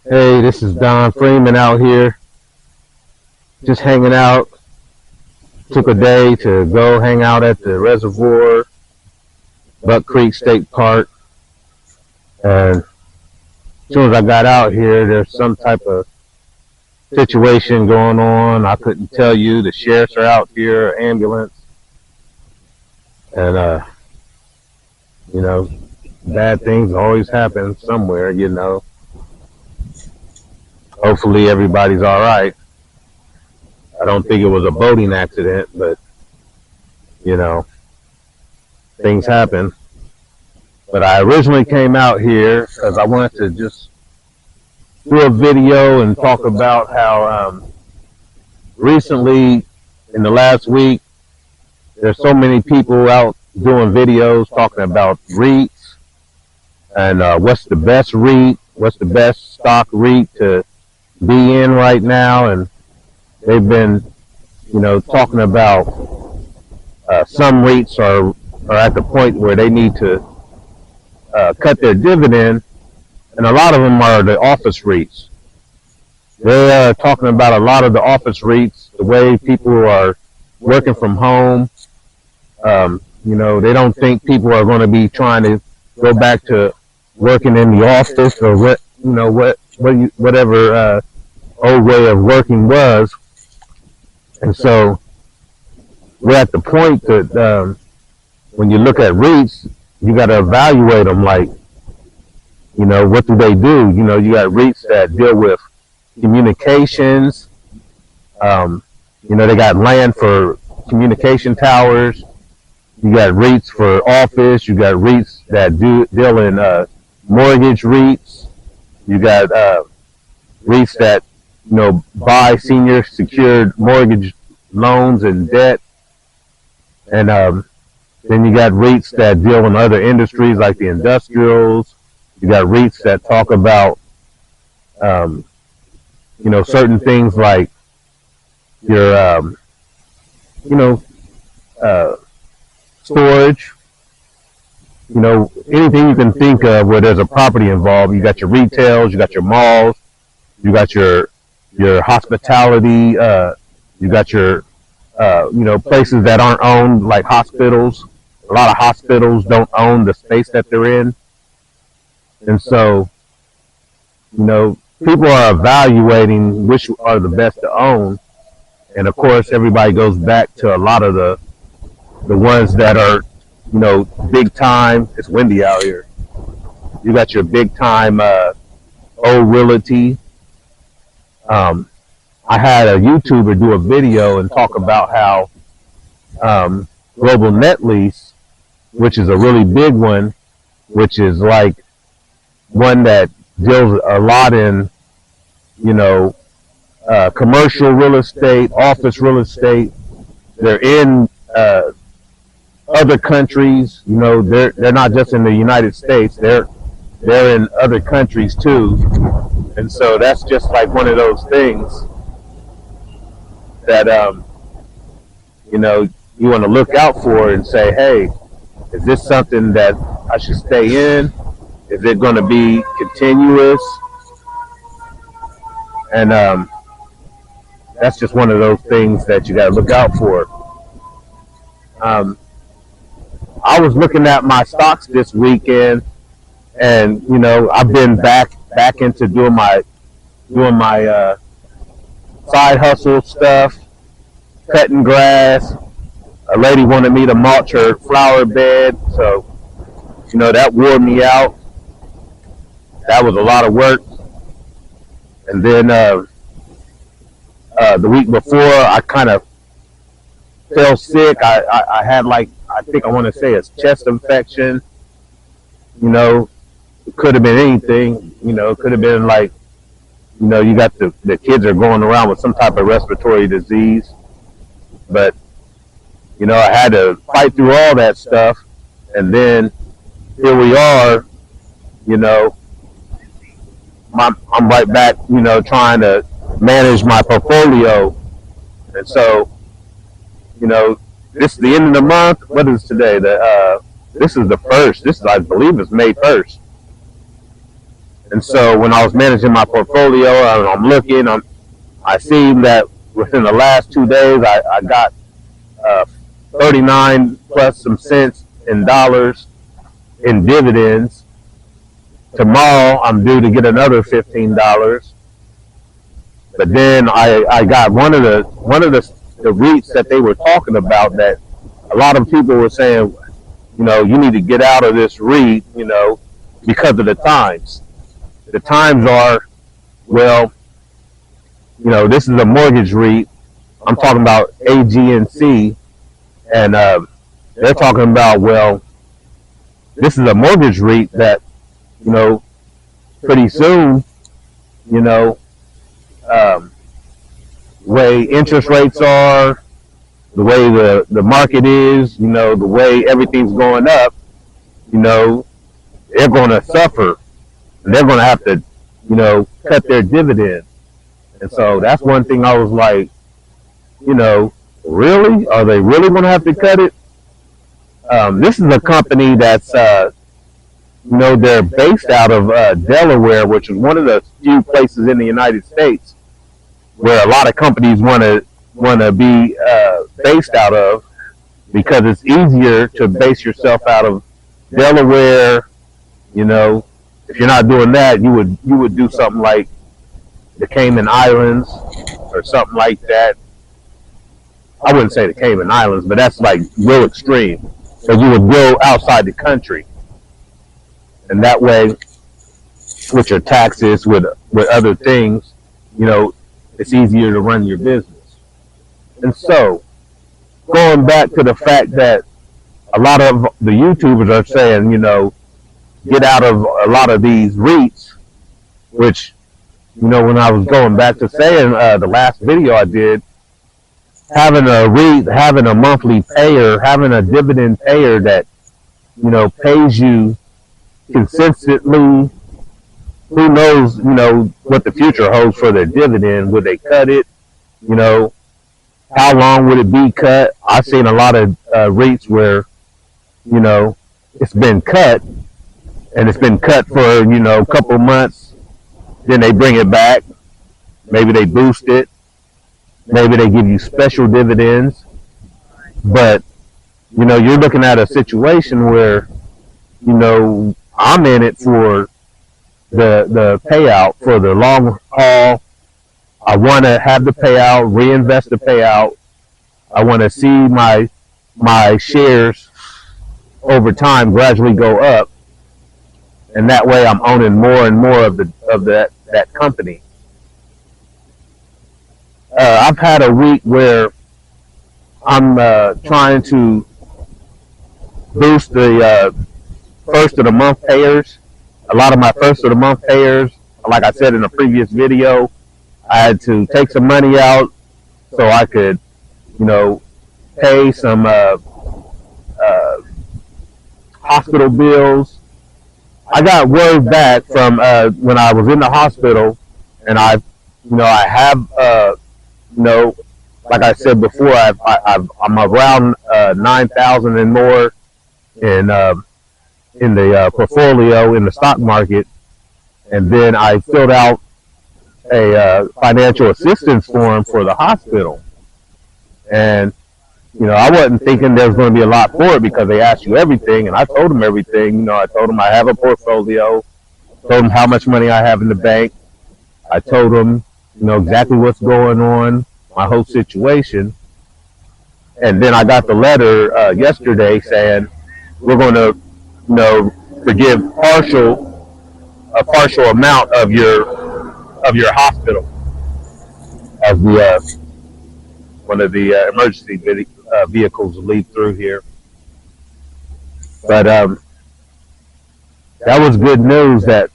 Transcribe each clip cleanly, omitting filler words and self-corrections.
Hey, this is Don Freeman out here, just hanging out. Took a day to go hang out at the reservoir, Buck Creek State Park, and as soon as I got out here, there's some type of situation going on. I couldn't tell you. The sheriffs are out here, ambulance, and you know, bad things always happen somewhere. Hopefully everybody's all right. I don't think it was a boating accident, but you know, things happen. But I originally came out here because I wanted to just do a video and talk about how recently, in the last week, there's so many people out doing videos talking about REITs and what's the best REIT, what's the best stock REIT to be in right now. And they've been, talking about some REITs are at the point where they need to cut their dividend, and a lot of them are the office REITs. They're talking about a lot of the office REITs, the way people are working from home. They don't think people are going to be trying to go back to working in the office or whatever old way of working was. And so we're at the point that when you look at REITs, you got to evaluate them like, what do they do? You got REITs that deal with communications. They got land for communication towers. You got REITs for office. You got REITs that deal in mortgage REITs. You got REITs that, buy senior secured mortgage loans and debt. And then you got REITs that deal in other industries like the industrials. You got REITs that talk about, certain things like your, storage. Anything you can think of where there's a property involved. You got your retails, you got your malls, you got your hospitality, you got your, places that aren't owned like hospitals. A lot of hospitals don't own the space that they're in. And so, people are evaluating which are the best to own. And of course, everybody goes back to a lot of the ones that are, big time. It's windy out here. You got your big time old realty. I had a YouTuber do a video and talk about how Global Net Lease, which is a really big one, which is like one that deals a lot in, commercial real estate, office real estate. They're in other countries. They're not just in the United States. They're in other countries too. And so that's just like one of those things that you want to look out for and say, hey, is this something that I should stay in? Is it going to be continuous? And that's just one of those things that you got to look out for. I was looking at my stocks this weekend, and I've been back into doing my side hustle stuff, cutting grass. A lady wanted me to mulch her flower bed, so that wore me out. That was a lot of work. And then the week before, I kind of fell sick. I had I want to say a chest infection. It could have been anything. It could have been like, you got the kids are going around with some type of respiratory disease. But, I had to fight through all that stuff. And then here we are, I'm right back, trying to manage my portfolio. And so, this is the end of the month. What is today? This is the first. I believe, it's May 1st. And so when I was managing my portfolio, I'm looking, I see that within the last 2 days, I got 39 plus some cents in dollars in dividends. Tomorrow I'm due to get another $15. But then I got one of the REITs that they were talking about that a lot of people were saying, you need to get out of this REIT, because of the times. The times are, well, this is a mortgage REIT. I'm talking about AGNC, and they're talking about, well, this is a mortgage REIT that, pretty soon, the way interest rates are, the way the market is, the way everything's going up, they're going to suffer. And they're going to have to, cut their dividend. And so that's one thing I was like, really? Are they really going to have to cut it? This is a company that's, they're based out of Delaware, which is one of the few places in the United States where a lot of companies want to be based out of, because it's easier to base yourself out of Delaware. If you're not doing that, you would do something like the Cayman Islands or something like that. I wouldn't say the Cayman Islands, but that's like real extreme. So you would go outside the country, and that way, with your taxes, with other things, it's easier to run your business. And so, going back to the fact that a lot of the YouTubers are saying, get out of a lot of these REITs, which, when I was going back to saying the last video I did, having a REIT, having a monthly payer, having a dividend payer that, pays you consistently. Who knows, what the future holds for their dividend? Would they cut it? How long would it be cut? I've seen a lot of REITs where, it's been cut, and it's been cut for, a couple months. Then they bring it back. Maybe they boost it. Maybe they give you special dividends. But, you're looking at a situation where, I'm in it for the payout, for the long haul. I want to have the payout, reinvest the payout. I want to see my shares over time gradually go up, and that way I'm owning more and more of that company. I've had a week where I'm trying to boost the first of the month payers. A lot of my first of the month payers, like I said in a previous video, I had to take some money out so I could, pay some hospital bills. I got word back from when I was in the hospital, and I have, like I said before, I'm around 9,000 and more in the portfolio in the stock market, and then I filled out a financial assistance form for the hospital, and I wasn't thinking there was going to be a lot for it because they asked you everything, and I told them everything. I told them I have a portfolio, told them how much money I have in the bank. I told them, exactly what's going on, my whole situation. And then I got the letter yesterday saying we're going to, forgive a partial amount of your hospital as the one of the emergency vehicles lead through here. But that was good news that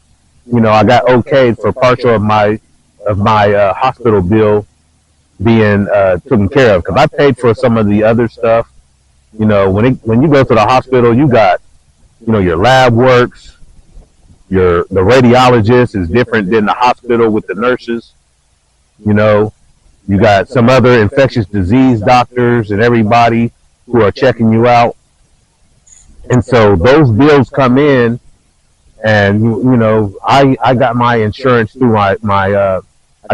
I got okayed for partial of my hospital bill being taken care of, because I paid for some of the other stuff. When you go to the hospital, you got your lab works, the radiologist is different than the hospital with the nurses. You got some other infectious disease doctors and everybody who are checking you out. And so those bills come in, And I got my insurance through I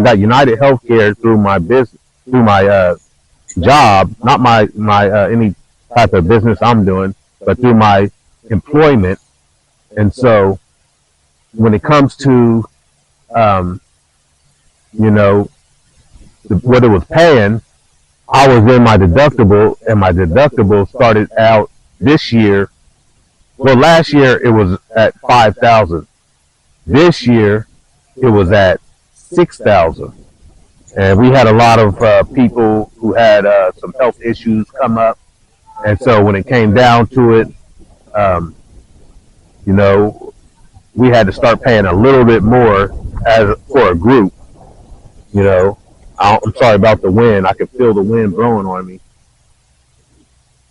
got United Healthcare through my business, through my job, not my any type of business I'm doing, but through my employment. And so when it comes to you know what it was paying, I was in my deductible, and my deductible started out this year. Well, last year it was at 5,000. This year it was at 6,000. And we had a lot of people who had some health issues come up, and so when it came down to it, um, you know, we had to start paying a little bit more as for a group. You know, I'm sorry about the wind. I could feel the wind blowing on me.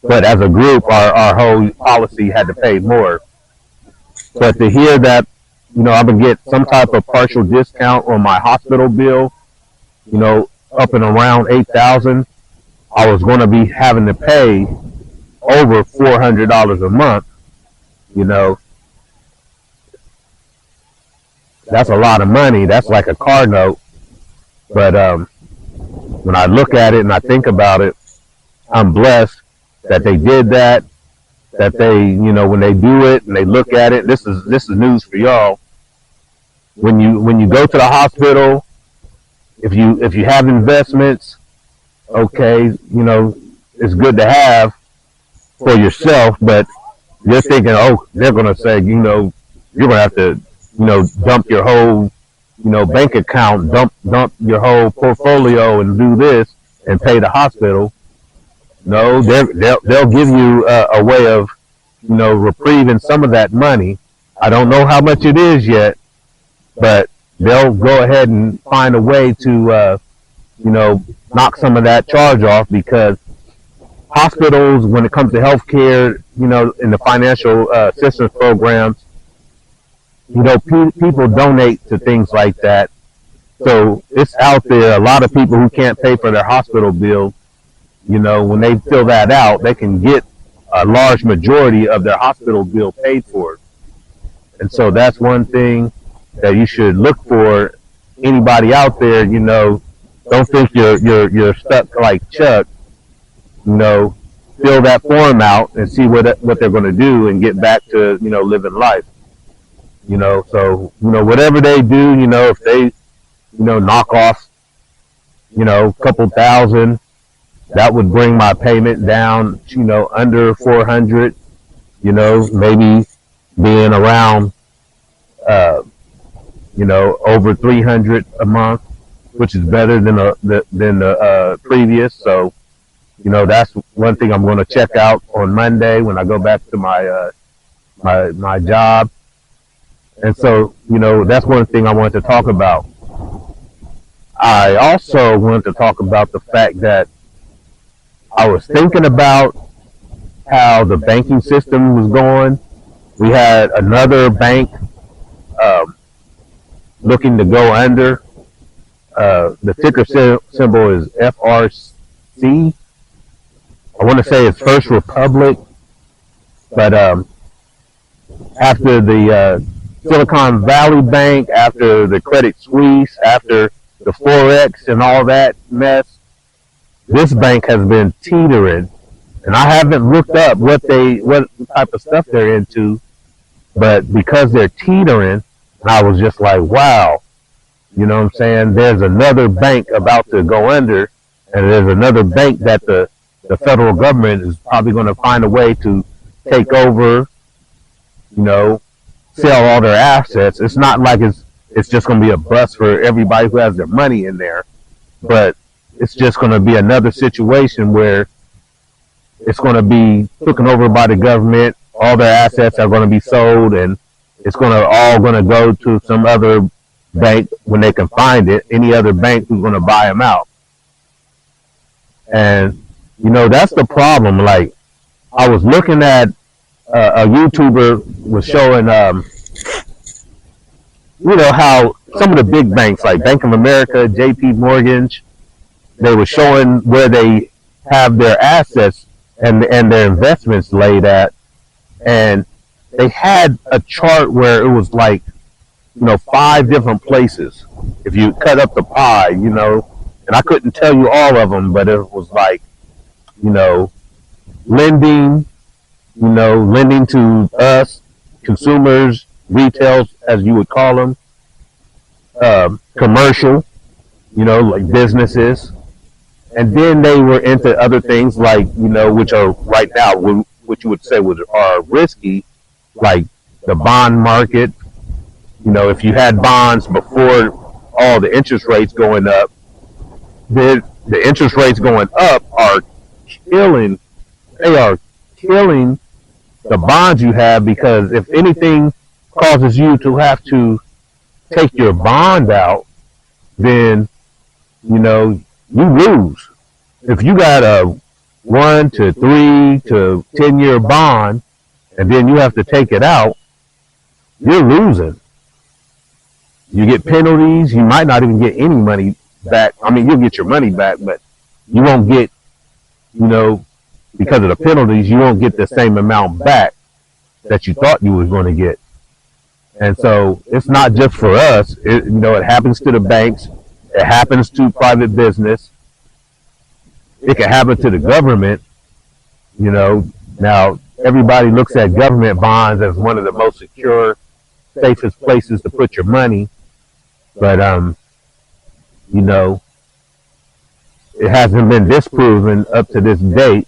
But as a group, our whole policy had to pay more. But to hear that, I would get some type of partial discount on my hospital bill, up and around 8,000, I was going to be having to pay over $400 a month. You know, that's a lot of money. That's like a car note. But when I look at it and I think about it, I'm blessed that they did that. That they, when they do it and they look at it, this is news for y'all. When you go to the hospital, if you have investments, okay, it's good to have for yourself, but you're thinking, oh, they're gonna say, you're gonna have to, dump your whole, bank account, dump your whole portfolio and do this and pay the hospital. No, they'll give you a way of, reprieving some of that money. I don't know how much it is yet, but they'll go ahead and find a way to, knock some of that charge off, because hospitals, when it comes to healthcare, in the financial assistance programs, people donate to things like that. So it's out there. A lot of people who can't pay for their hospital bills, when they fill that out, they can get a large majority of their hospital bill paid for. And so that's one thing that you should look for. Anybody out there, don't think you're stuck like Chuck. Fill that form out and see what they're going to do and get back to living life. So whatever they do, if they knock off a couple thousand, that would bring my payment down, under 400, maybe being around, over 300 a month, which is better than the previous. So, that's one thing I'm going to check out on Monday when I go back to my job. And so, that's one thing I wanted to talk about. I also wanted to talk about the fact that I was thinking about how the banking system was going. We had another bank looking to go under. The ticker symbol is FRC. I want to say it's First Republic, but after the Silicon Valley Bank, after the Credit Suisse, after the Forex and all that mess, this bank has been teetering, and I haven't looked up what type of stuff they're into, but because they're teetering, I was just like, wow, you know what I'm saying? There's another bank about to go under, and there's another bank that the federal government is probably going to find a way to take over, sell all their assets. It's not like it's just going to be a bust for everybody who has their money in there, but it's just going to be another situation where it's going to be taken over by the government. All their assets are going to be sold, and it's all going to go to some other bank when they can find it. Any other bank who's going to buy them out. And that's the problem. Like, I was looking at a YouTuber was showing, how some of the big banks like Bank of America, JP Morgan, they were showing where they have their assets and their investments laid at. And they had a chart where it was like, 5 different places. If you cut up the pie, and I couldn't tell you all of them, but it was like, you know, lending, lending to us, consumers, retails, as you would call them, commercial, like businesses. And then they were into other things like, which are right now, what you would say are risky, like the bond market. If you had bonds before all the interest rates going up, the interest rates going up are killing, they are killing the bonds you have, because if anything causes you to have to take your bond out, then, you lose. If you got a 1 to 3 to 10-year bond and then you have to take it out, you're losing. You get penalties. You might not even get any money back. I mean, you'll get your money back, but you won't get, because of the penalties, you won't get the same amount back that you thought you was going to get. And so it's not just for us. It happens to the banks. It happens to private business. It can happen to the government. Now everybody looks at government bonds as one of the most secure, safest places to put your money. But, it hasn't been disproven up to this date.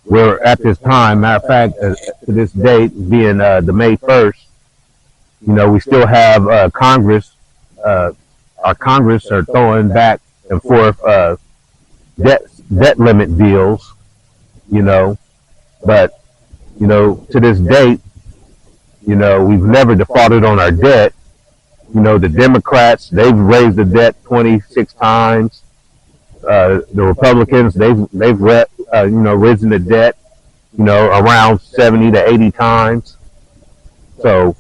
Where at this time, matter of fact, to this date, being the May 1st, we still have Congress. Our Congress are throwing back and forth debt limit deals, but, to this date, we've never defaulted on our debt. The Democrats, they've raised the debt 26 times. The Republicans, they've risen the debt, around 70 to 80 times. So,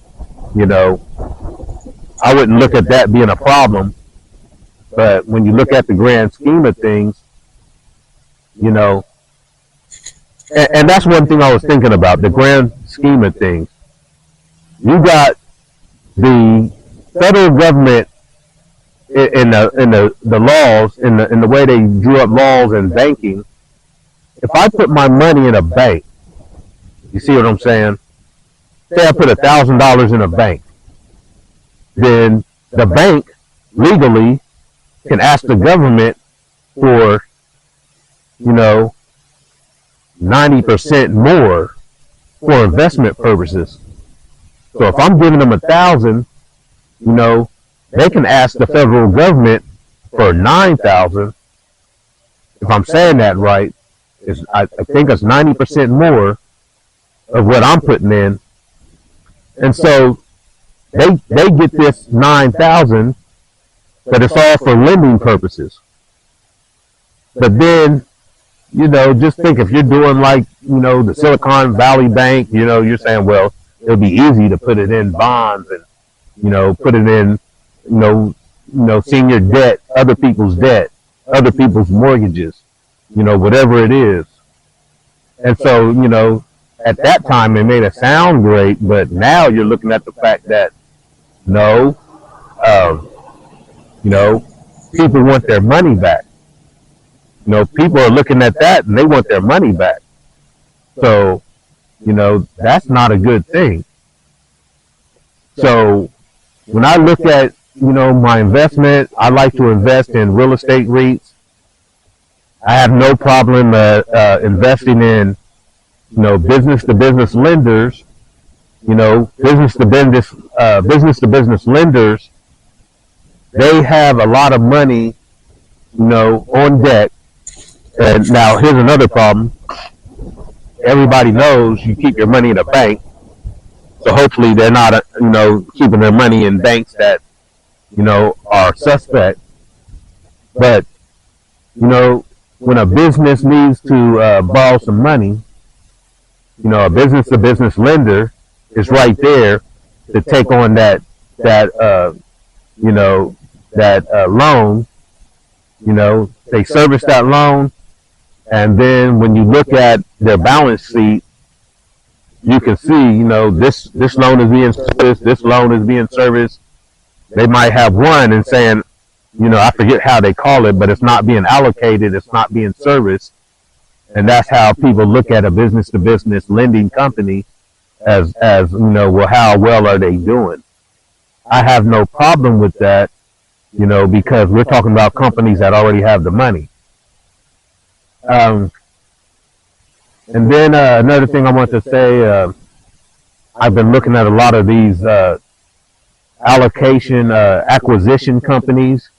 I wouldn't look at that being a problem. But when you look at the grand scheme of things, and that's one thing I was thinking about, the grand scheme of things. You got the federal government in the laws, in the way they drew up laws in banking. If I put my money in a bank, you see what I'm saying? Say I put $1,000 in a bank, then the bank legally can ask the government for, 90% more for investment purposes. So if I'm giving them 1,000, they can ask the federal government for 9,000. If I'm saying that right, I think it's 90% more of what I'm putting in. And so they get this 9,000, but it's all for lending purposes. But then, just think if you're doing like, the Silicon Valley Bank, you're saying, well, it'll be easy to put it in bonds and, put it in, senior debt, other people's mortgages, whatever it is. And so, at that time it made it sound great, but now you're looking at the fact that no, people want their money back. People are looking at that and they want their money back. So, that's not a good thing. So when I look at, my investment, I like to invest in real estate REITs. I have no problem investing in, business to business lenders, business to business lenders. They have a lot of money, on deck. And now here's another problem. Everybody knows you keep your money in a bank. So hopefully they're not, keeping their money in banks that, are suspect. But, when a business needs to borrow some money, a business to business lender is right there to take on that loan. They service that loan. And then when you look at their balance sheet, you can see, this loan is being serviced, this loan is being serviced. They might have one and saying, I forget how they call it, but it's not being allocated, it's not being serviced. And that's how people look at a business to business lending company as well, how well are they doing? I have no problem with that, because we're talking about companies that already have the money. And then another thing I want to say, I've been looking at a lot of these acquisition companies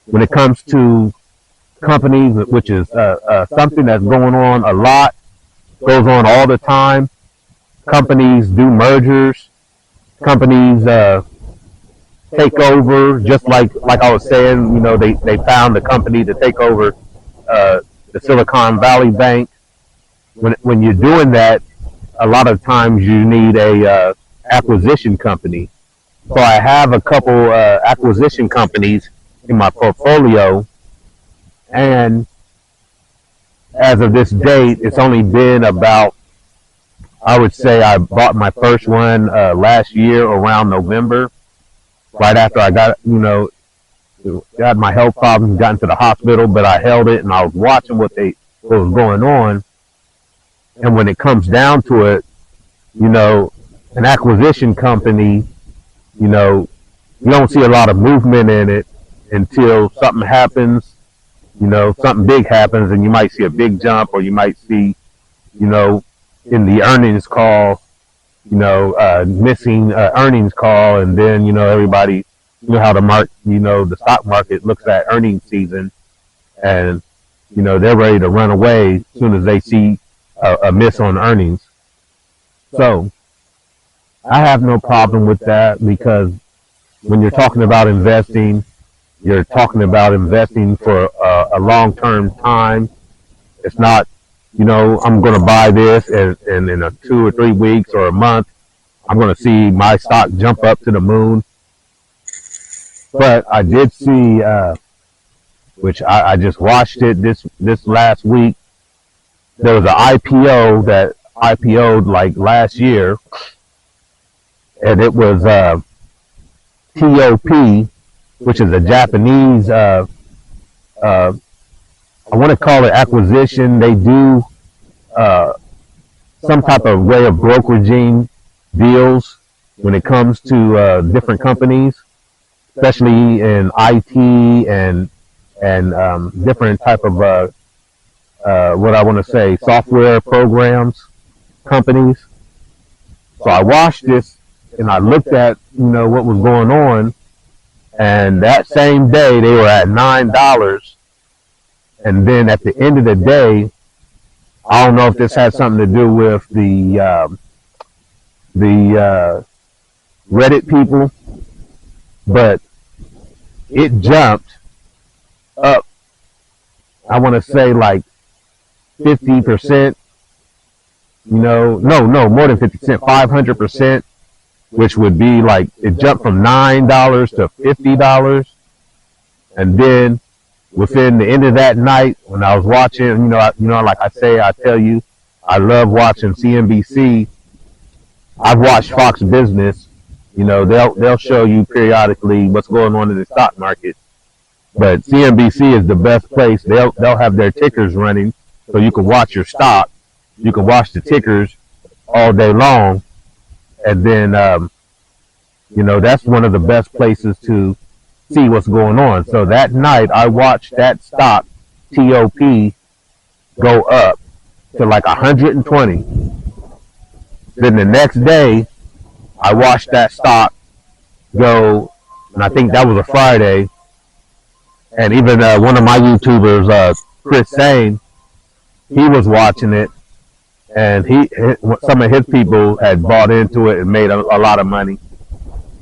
when it comes to companies, which is something that's going on a lot, goes on all the time. Companies do mergers, companies take over, just like I was saying, they found a company to take over the Silicon Valley Bank. When you're doing that, a lot of times you need a acquisition company. So I have a couple acquisition companies in my portfolio, and as of this date, it's only been about, I would say I bought my first one last year around November, right after I got my health problems, got into the hospital, but I held it and I was watching what was going on. And when it comes down to it, an acquisition company, you don't see a lot of movement in it until something happens, something big happens, and you might see a big jump, or you might see, in the earnings call, missing earnings call, and then, everybody, how the stock market looks at earnings season, and, they're ready to run away as soon as they see a miss on earnings. So I have no problem with that, because when you're talking about investing, you're talking about investing for a long-term time. It's not, I'm going to buy this and in 2 or 3 weeks or a month, I'm going to see my stock jump up to the moon. But I did see, which I just watched it this last week. There was an IPO that IPO'd like last year, and it was TOP, which is a Japanese, I want to call it acquisition. They do some type of way of brokeraging deals when it comes to different companies, especially in IT and different type of what I want to say, software programs companies. So I watched this and I looked at what was going on, and that same day they were at $9, and then at the end of the day, I don't know if this had something to do with the Reddit people, but it jumped up, I want to say like 50%, no, more than 50%, 500%, which would be like, it jumped from $9 to $50. And then within the end of that night, when I was watching, like I tell you, I love watching CNBC. I've watched Fox Business. They'll show you periodically what's going on in the stock market. But CNBC is the best place. They'll have their tickers running, so you can watch your stock. You can watch the tickers all day long. And then, that's one of the best places to see what's going on. So that night, I watched that stock, TOP, go up to like 120. Then the next day, I watched that stock go, and I think that was a Friday. And even one of my YouTubers, Chris Sane, he was watching it, and some of his people had bought into it and made a lot of money.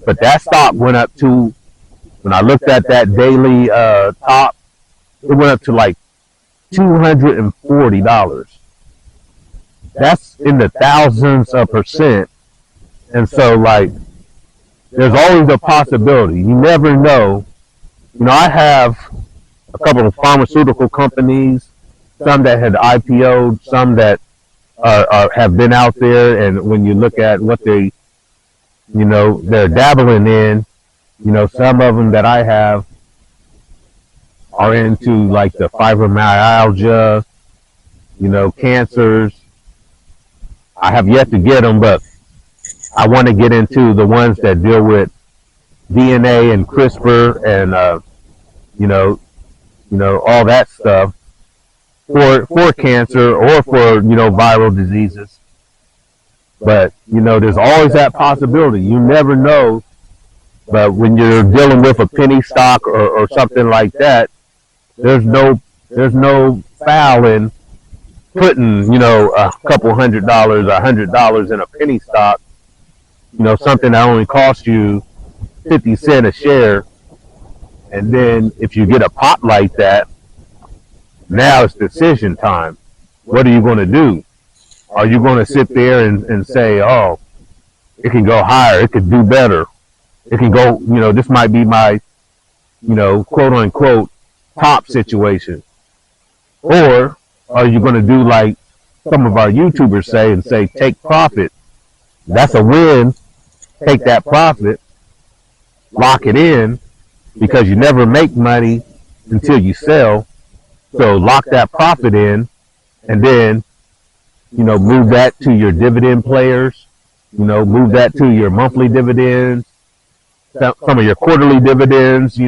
But that stock went up to, when I looked at that daily top, it went up to like $240. That's in the thousands of percent. And so, like, there's always a possibility. You never know. I have a couple of pharmaceutical companies, some that had IPO'd, some that have been out there, and when you look at what they're dabbling in, some of them that I have are into like the fibromyalgia, cancers. I have yet to get them, but I want to get into the ones that deal with DNA and CRISPR and all that stuff for cancer or for viral diseases. But there's always that possibility. You never know. But when you're dealing with a penny stock or something like that, there's no foul in putting a couple $100, $100 in a penny stock. Something that only costs you 50 cents a share. And then if you get a pop like that, now it's decision time. What are you going to do? Are you going to sit there and say, oh, it can go higher, it could do better, it can go, this might be my, quote unquote, top situation? Or are you going to do like some of our YouTubers say and say, take profit? That's a win. Take that profit, lock it in, because you never make money until you sell. So lock that profit in, and then, move that to your dividend players, move that to your monthly dividends, some of your quarterly dividends,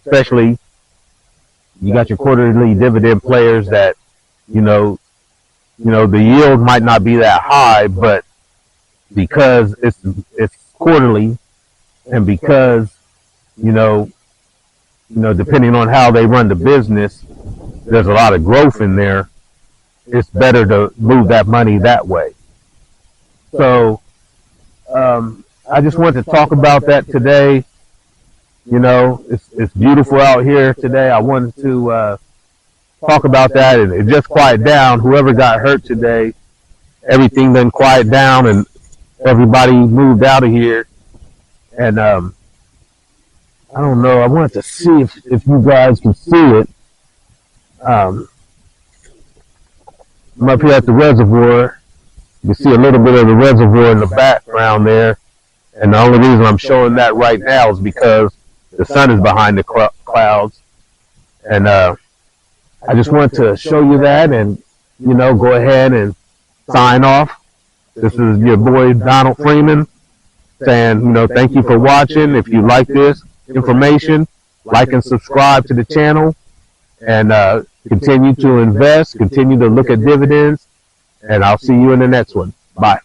especially you got your quarterly dividend players that, the yield might not be that high, but because it's quarterly, and because, depending on how they run the business, there's a lot of growth in there. It's better to move that money that way. So I just wanted to talk about that today. It's beautiful out here today. I wanted to talk about that, and it just quiet down. Whoever got hurt today, everything then quiet down, and everybody moved out of here. And I don't know. I wanted to see if you guys can see it. I'm up here at the reservoir. You can see a little bit of the reservoir in the background there. And the only reason I'm showing that right now is because the sun is behind the clouds. And I just want to show you that and, go ahead and sign off. This is your boy Donald Freeman saying, thank you for watching. If you like this information, like and subscribe to the channel, and continue to invest, continue to look at dividends, and I'll see you in the next one. Bye.